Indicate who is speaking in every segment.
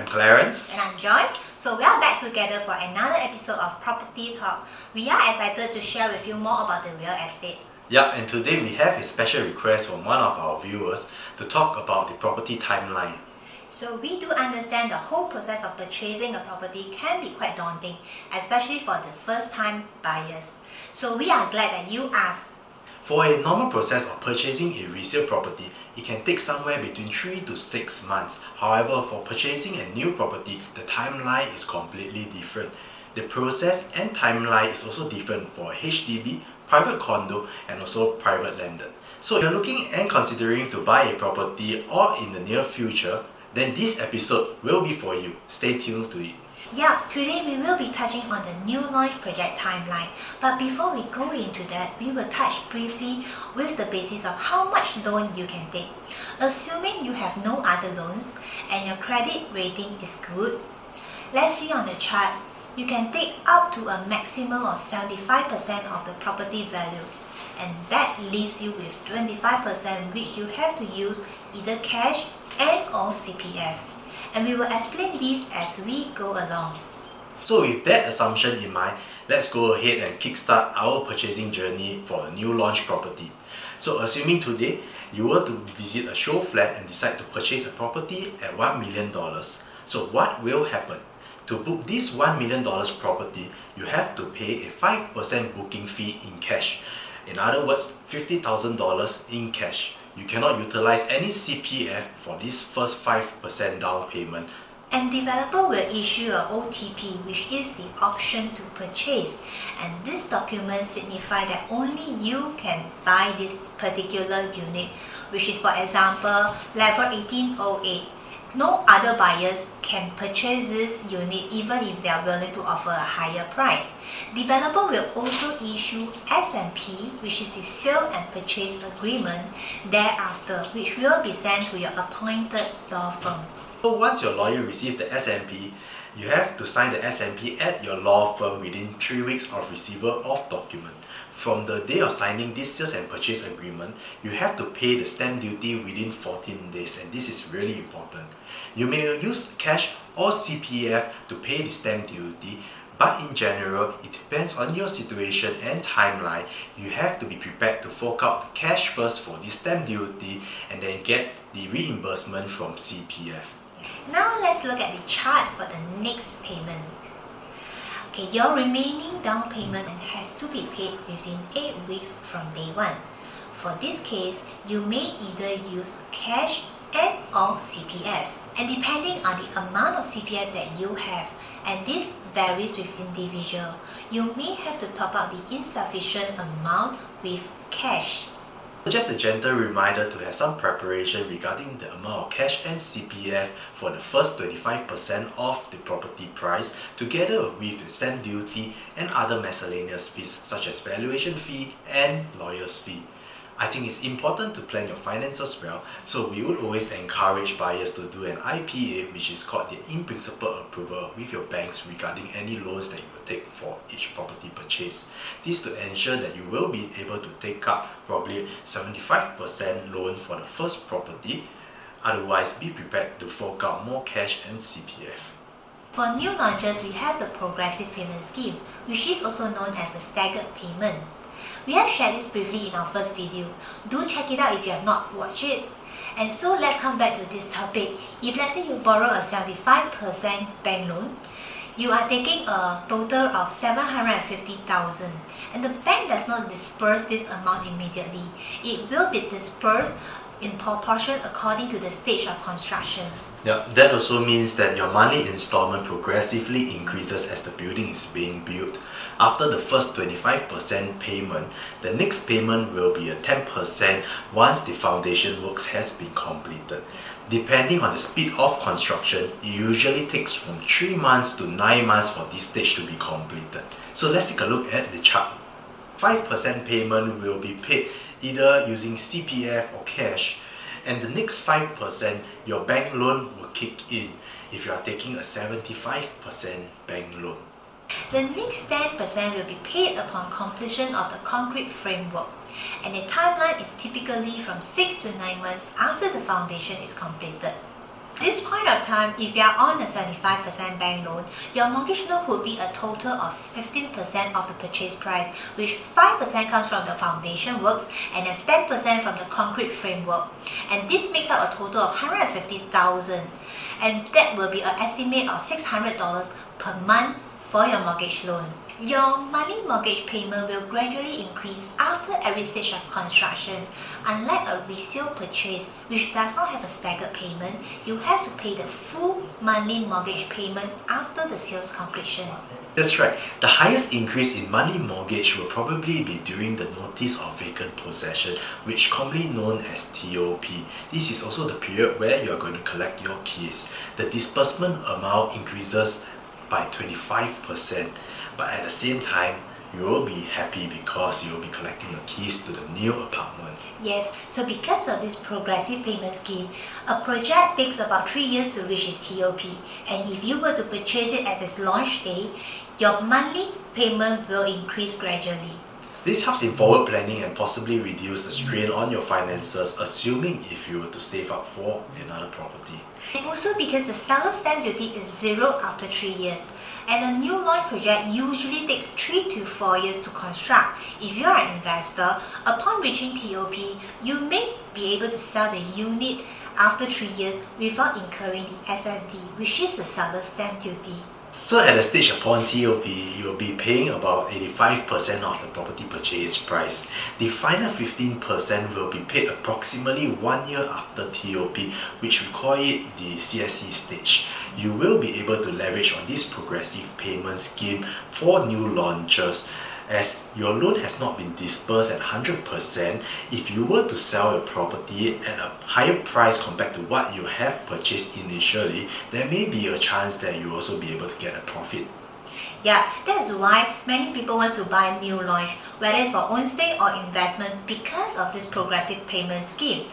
Speaker 1: Clarence.
Speaker 2: And I'm Joyce. So we are back together for another episode of Property Talk. We are excited to share with you more about the real estate.
Speaker 1: Yeah, and today we have a special request from one of our viewers to talk about the property timeline.
Speaker 2: So we do understand the whole process of purchasing a property can be quite daunting, especially for the first-time buyers. So we are glad that you asked.
Speaker 1: For a normal process of purchasing a resale property, it can take somewhere between 3 to 6 months. However, for purchasing a new property, the timeline is completely different. The process and timeline is also different for HDB, private condo, and also private landed. So if you're looking and considering to buy a property or in the near future, then this episode will be for you. Stay tuned to it.
Speaker 2: Yeah, today we will be touching on the new launch project timeline. But before we go into that, we will touch briefly with the basis of how much loan you can take. Assuming you have no other loans and your credit rating is good, let's see on the chart, you can take up to a maximum of 75% of the property value. And that leaves you with 25% which you have to use either cash and or CPF. And we will explain this as we go along.
Speaker 1: So with that assumption in mind, let's go ahead and kickstart our purchasing journey for a new launch property. So assuming today, you were to visit a show flat and decide to purchase a property at $1 million. So what will happen? To book this $1 million property, you have to pay a 5% booking fee in cash. In other words, $50,000 in cash. You cannot utilize any CPF for this first 5% down payment.
Speaker 2: And developer will issue a OTP, which is the option to purchase. And this document signifies that only you can buy this particular unit, which is for example level 1808. No other buyers can purchase this unit even if they are willing to offer a higher price. Developer will also issue SMP, which is the sale and purchase agreement, thereafter, which will be sent to your appointed law firm.
Speaker 1: So once your lawyer receives the SMP, you have to sign the SMP at your law firm within 3 weeks of receival of document. From the day of signing this sales and purchase agreement, you have to pay the stamp duty within 14 days, and this is really important. You may use cash or CPF to pay the stamp duty, but in general, it depends on your situation and timeline. You have to be prepared to fork out the cash first for the stamp duty and then get the reimbursement from CPF.
Speaker 2: Now let's look at the chart for the next payment. Okay, your remaining down payment has to be paid within 8 weeks from day one. For this case, you may either use cash and or CPF. And depending on the amount of CPF that you have, and this varies with individual, you may have to top up the insufficient amount with cash.
Speaker 1: Just a gentle reminder to have some preparation regarding the amount of cash and CPF for the first 25% of the property price, together with the stamp duty and other miscellaneous fees such as valuation fee and lawyer's fee. I think it's important to plan your finances well, so we would always encourage buyers to do an IPA, which is called the in principle approval, with your banks regarding any loans that you will take for each property purchase. This to ensure that you will be able to take up probably 75% loan for the first property. Otherwise, be prepared to fork out more cash and CPF.
Speaker 2: For new launches, we have the progressive payment scheme, which is also known as the staggered payment. We have shared this briefly in our first video. Do check it out if you have not watched it. And so let's come back to this topic. If let's say you borrow a 75% bank loan, you are taking a total of $750,000, and the bank does not disperse this amount immediately. It will be dispersed in proportion according to the stage of construction.
Speaker 1: Yeah, that also means that your monthly installment progressively increases as the building is being built. After the first 25% payment, the next payment will be a 10% once the foundation works has been completed. Depending on the speed of construction, it usually takes from 3 months to 9 months for this stage to be completed. So let's take a look at the chart. 5% payment will be paid either using CPF or cash, and the next 5% your bank loan will kick in if you are taking a 75% bank loan.
Speaker 2: The next 10% will be paid upon completion of the concrete framework, and the timeline is typically from 6 to 9 months after the foundation is completed. This point of time, if you are on a 75% bank loan, your mortgage loan would be a total of 15% of the purchase price, which 5% comes from the foundation works and then 10% from the concrete framework. And this makes up a total of $150,000. And that will be an estimate of $600 per month for your mortgage loan. Your monthly mortgage payment will gradually increase after every stage of construction. Unlike a resale purchase, which does not have a staggered payment, you have to pay the full monthly mortgage payment after the sales completion.
Speaker 1: That's right. The highest increase in monthly mortgage will probably be during the notice of vacant possession, which commonly known as TOP. This is also the period where you are going to collect your keys. The disbursement amount increases by 25%, but at the same time, you will be happy because you will be collecting your keys to the new apartment.
Speaker 2: Yes, so because of this progressive payment scheme, a project takes about 3 years to reach its TOP, and if you were to purchase it at its launch day, your monthly payment will increase gradually.
Speaker 1: This helps in forward planning and possibly reduce the strain on your finances, assuming if you were to save up for another property.
Speaker 2: And also because the seller stamp duty is zero after 3 years. And a new launch project usually takes 3 to 4 years to construct. If you are an investor, upon reaching TOP, you may be able to sell the unit after 3 years without incurring the SSD, which is the seller stamp duty.
Speaker 1: So at the stage upon TOP, you will be paying about 85% of the property purchase price. The final 15% will be paid approximately 1 year after TOP, which we call it the CSC stage. You will be able to leverage on this progressive payment scheme for new launches. As your loan has not been disbursed at 100%, if you were to sell your property at a higher price compared to what you have purchased initially, there may be a chance that you will also be able to get a profit.
Speaker 2: Yeah, that's why many people want to buy new launch, whether it's for own stay or investment, because of this progressive payment scheme.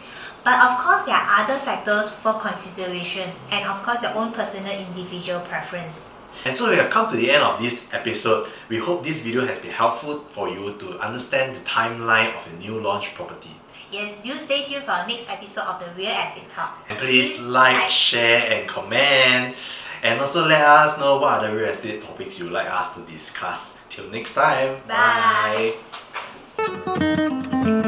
Speaker 2: But of course, there are other factors for consideration, and of course your own personal individual preference.
Speaker 1: And so we have come to the end of this episode. We hope this video has been helpful for you to understand the timeline of a new launch property.
Speaker 2: Yes, do stay tuned for our next episode of the Real Estate Talk.
Speaker 1: And please like, share and comment. And also let us know what other real estate topics you would like us to discuss. Till next time.
Speaker 2: Bye.
Speaker 1: Bye.